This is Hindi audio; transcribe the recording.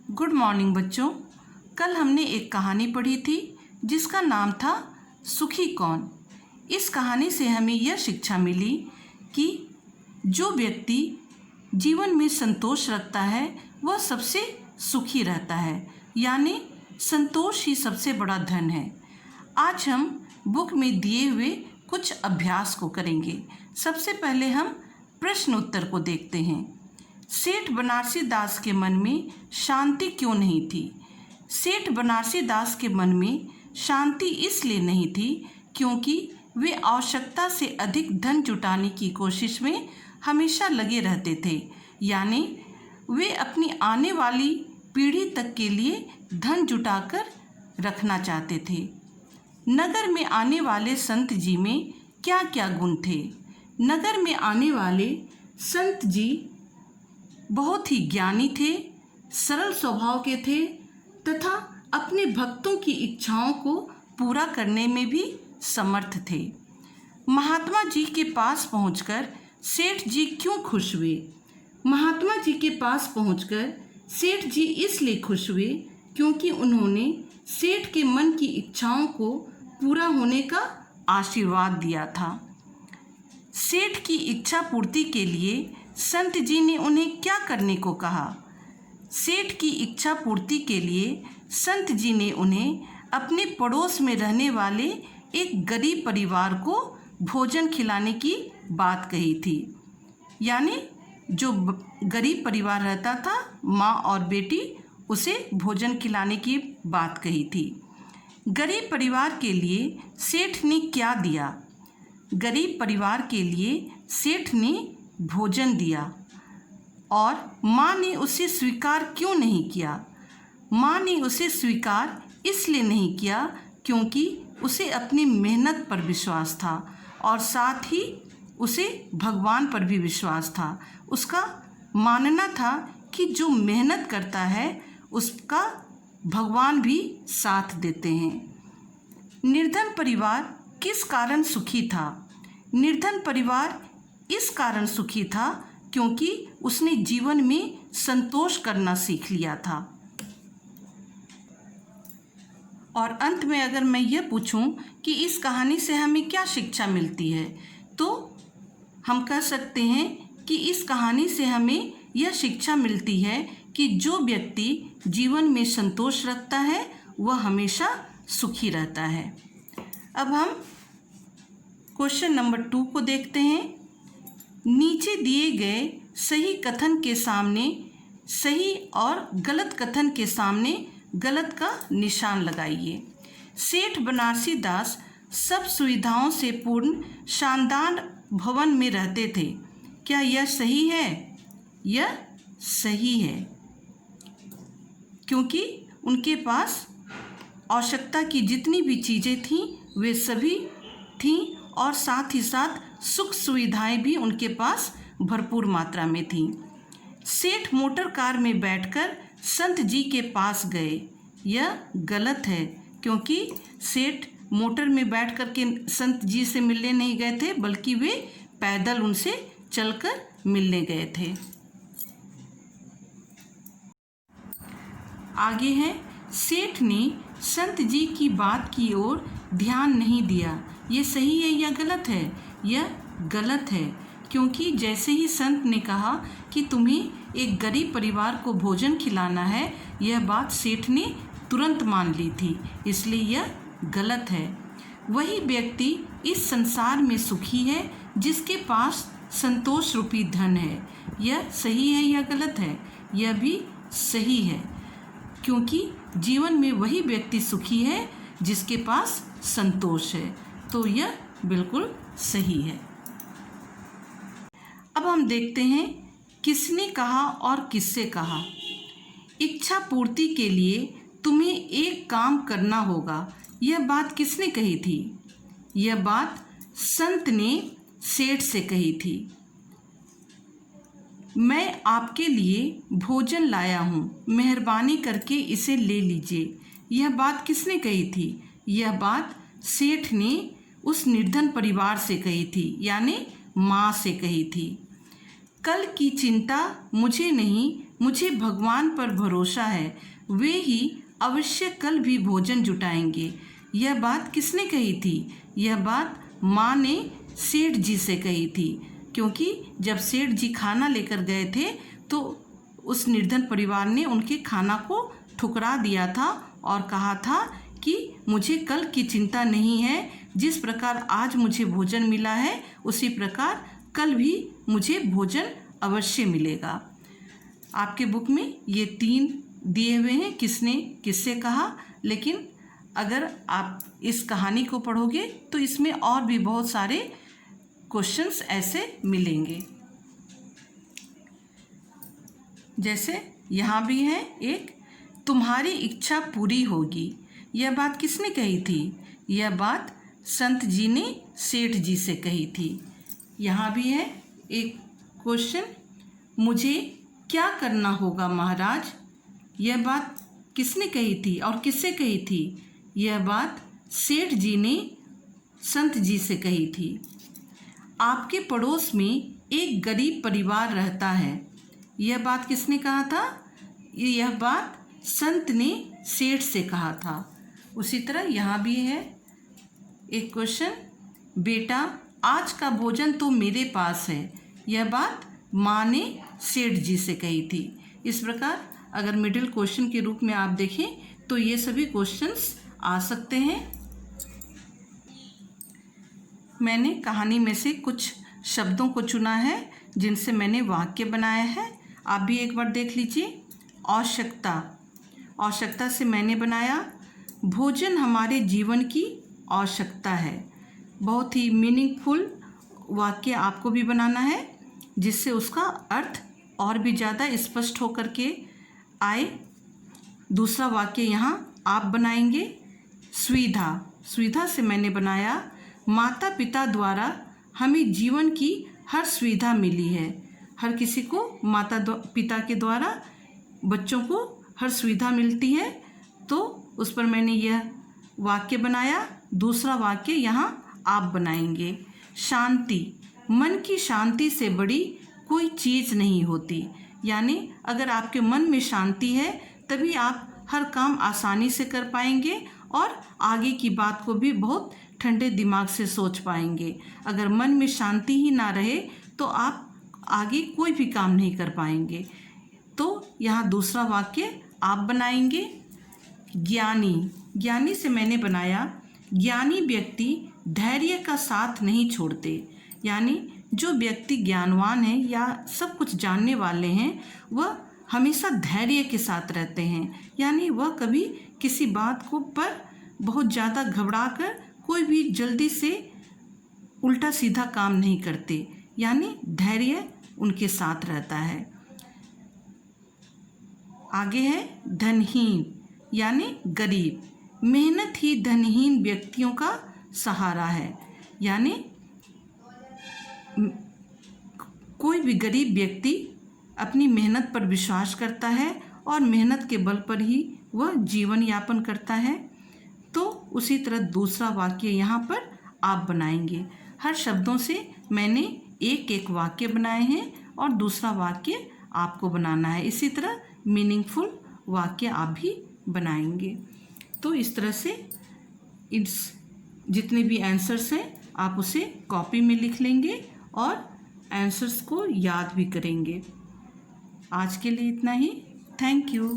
गुड मॉर्निंग बच्चों। कल हमने एक कहानी पढ़ी थी जिसका नाम था सुखी कौन। इस कहानी से हमें यह शिक्षा मिली कि जो व्यक्ति जीवन में संतोष रखता है वह सबसे सुखी रहता है, यानी संतोष ही सबसे बड़ा धन है। आज हम बुक में दिए हुए कुछ अभ्यास को करेंगे। सबसे पहले हम प्रश्न उत्तर को देखते हैं। सेठ बनारसी दास के मन में शांति क्यों नहीं थी? सेठ बनारसी दास के मन में शांति इसलिए नहीं थी क्योंकि वे आवश्यकता से अधिक धन जुटाने की कोशिश में हमेशा लगे रहते थे, यानी वे अपनी आने वाली पीढ़ी तक के लिए धन जुटाकर रखना चाहते थे। नगर में आने वाले संत जी में क्या क्या गुण थे? नगर में आने वाले संत जी बहुत ही ज्ञानी थे, सरल स्वभाव के थे तथा अपने भक्तों की इच्छाओं को पूरा करने में भी समर्थ थे। महात्मा जी के पास पहुंचकर सेठ जी क्यों खुश हुए? महात्मा जी के पास पहुंचकर सेठ जी इसलिए खुश हुए क्योंकि उन्होंने सेठ के मन की इच्छाओं को पूरा होने का आशीर्वाद दिया था। सेठ की इच्छा पूर्ति के लिए संत जी ने उन्हें क्या करने को कहा? सेठ की इच्छा पूर्ति के लिए संत जी ने उन्हें अपने पड़ोस में रहने वाले एक गरीब परिवार को भोजन खिलाने की बात कही थी, यानी जो गरीब परिवार रहता था, माँ और बेटी, उसे भोजन खिलाने की बात कही थी। गरीब परिवार के लिए सेठ ने क्या दिया? गरीब परिवार के लिए सेठ ने भोजन दिया और माँ ने उसे स्वीकार क्यों नहीं किया? माँ ने उसे स्वीकार इसलिए नहीं किया क्योंकि उसे अपनी मेहनत पर विश्वास था और साथ ही उसे भगवान पर भी विश्वास था। उसका मानना था कि जो मेहनत करता है उसका भगवान भी साथ देते हैं। निर्धन परिवार किस कारण सुखी था? निर्धन परिवार इस कारण सुखी था क्योंकि उसने जीवन में संतोष करना सीख लिया था। और अंत में अगर मैं यह पूछूं कि इस कहानी से हमें क्या शिक्षा मिलती है, तो हम कह सकते हैं कि इस कहानी से हमें यह शिक्षा मिलती है कि जो व्यक्ति जीवन में संतोष रखता है वह हमेशा सुखी रहता है। अब हम क्वेश्चन नंबर 2 को देखते हैं। नीचे दिए गए सही कथन के सामने सही और गलत कथन के सामने गलत का निशान लगाइए। सेठ बनारसी दास सब सुविधाओं से पूर्ण शानदार भवन में रहते थे। क्या यह सही है? यह सही है क्योंकि उनके पास आवश्यकता की जितनी भी चीज़ें थीं वे सभी थीं और साथ ही साथ सुख सुविधाएं भी उनके पास भरपूर मात्रा में थीं। सेठ मोटर कार में बैठकर संत जी के पास गए। यह गलत है क्योंकि सेठ मोटर में बैठ कर के संत जी से मिलने नहीं गए थे, बल्कि वे पैदल उनसे चलकर मिलने गए थे। आगे है, सेठ ने संत जी की बात की ओर ध्यान नहीं दिया। ये सही है या गलत है? यह गलत है क्योंकि जैसे ही संत ने कहा कि तुम्हें एक गरीब परिवार को भोजन खिलाना है, यह बात सेठ ने तुरंत मान ली थी, इसलिए यह गलत है। वही व्यक्ति इस संसार में सुखी है जिसके पास संतोष रूपी धन है। यह सही है या गलत है? यह भी सही है क्योंकि जीवन में वही व्यक्ति सुखी है जिसके पास संतोष है, तो यह बिल्कुल सही है। अब हम देखते हैं किसने कहा और किससे कहा। इच्छा पूर्ति के लिए तुम्हें एक काम करना होगा। यह बात किसने कही थी? यह बात संत ने सेठ से कही थी। मैं आपके लिए भोजन लाया हूँ, मेहरबानी करके इसे ले लीजिए। यह बात किसने कही थी? यह बात सेठ ने उस निर्धन परिवार से कही थी, यानी माँ से कही थी। कल की चिंता मुझे नहीं मुझे भगवान पर भरोसा है, वे ही अवश्य कल भी भोजन जुटाएंगे। यह बात किसने कही थी? यह बात माँ ने सेठ जी से कही थी, क्योंकि जब सेठ जी खाना लेकर गए थे तो उस निर्धन परिवार ने उनके खाना को ठुकरा दिया था और कहा था कि मुझे कल की चिंता नहीं है, जिस प्रकार आज मुझे भोजन मिला है उसी प्रकार कल भी मुझे भोजन अवश्य मिलेगा। आपके बुक में ये 3 दिए हुए हैं, किसने किससे कहा, लेकिन अगर आप इस कहानी को पढ़ोगे तो इसमें और भी बहुत सारे क्वेश्चंस ऐसे मिलेंगे। जैसे यहाँ भी है एक, तुम्हारी इच्छा पूरी होगी। यह बात किसने कही थी? यह बात संत जी ने सेठ जी से कही थी। यहाँ भी है एक क्वेश्चन, मुझे क्या करना होगा महाराज। यह बात किसने कही थी और किससे कही थी? यह बात सेठ जी ने संत जी से कही थी। आपके पड़ोस में एक गरीब परिवार रहता है। यह बात किसने कहा था? यह बात संत ने सेठ से कहा था। उसी तरह यहाँ भी है एक क्वेश्चन, बेटा आज का भोजन तो मेरे पास है। यह बात माँ ने सेठ जी से कही थी। इस प्रकार अगर मिडिल क्वेश्चन के रूप में आप देखें तो ये सभी क्वेश्चंस आ सकते हैं। मैंने कहानी में से कुछ शब्दों को चुना है जिनसे मैंने वाक्य बनाया है, आप भी एक बार देख लीजिए। आवश्यकता, आवश्यकता से मैंने बनाया, भोजन हमारे जीवन की आवश्यकता है। बहुत ही मीनिंगफुल वाक्य आपको भी बनाना है जिससे उसका अर्थ और भी ज़्यादा स्पष्ट होकर के आए। दूसरा वाक्य यहाँ आप बनाएंगे, सुविधा, सुविधा से मैंने बनाया, माता पिता द्वारा हमें जीवन की हर सुविधा मिली है। हर किसी को माता पिता के द्वारा बच्चों को हर सुविधा मिलती है, तो उस पर मैंने यह वाक्य बनाया। दूसरा वाक्य यहाँ आप बनाएंगे, शांति, मन की शांति से बड़ी कोई चीज़ नहीं होती। यानी अगर आपके मन में शांति है तभी आप हर काम आसानी से कर पाएंगे और आगे की बात को भी बहुत ठंडे दिमाग से सोच पाएंगे। अगर मन में शांति ही ना रहे तो आप आगे कोई भी काम नहीं कर पाएंगे। तो यहाँ दूसरा वाक्य आप बनाएंगे, ज्ञानी, ज्ञानी से मैंने बनाया, ज्ञानी व्यक्ति धैर्य का साथ नहीं छोड़ते। यानी जो व्यक्ति ज्ञानवान है या सब कुछ जानने वाले हैं वह हमेशा धैर्य के साथ रहते हैं। यानी वह कभी किसी बात को पर बहुत ज़्यादा घबरा कर कोई भी जल्दी से उल्टा सीधा काम नहीं करते, यानी धैर्य उनके साथ रहता है। आगे है धनहीन, यानी गरीब, मेहनत ही धनहीन व्यक्तियों का सहारा है। यानी कोई भी गरीब व्यक्ति अपनी मेहनत पर विश्वास करता है और मेहनत के बल पर ही वह जीवन यापन करता है। तो उसी तरह दूसरा वाक्य यहाँ पर आप बनाएंगे। हर शब्दों से मैंने एक एक वाक्य बनाए हैं और दूसरा वाक्य आपको बनाना है। इसी तरह मीनिंगफुल वाक्य आप भी बनाएंगे। तो इस तरह से इस जितने भी आंसर्स हैं आप उसे कॉपी में लिख लेंगे और आंसर्स को याद भी करेंगे। आज के लिए इतना ही। Thank you.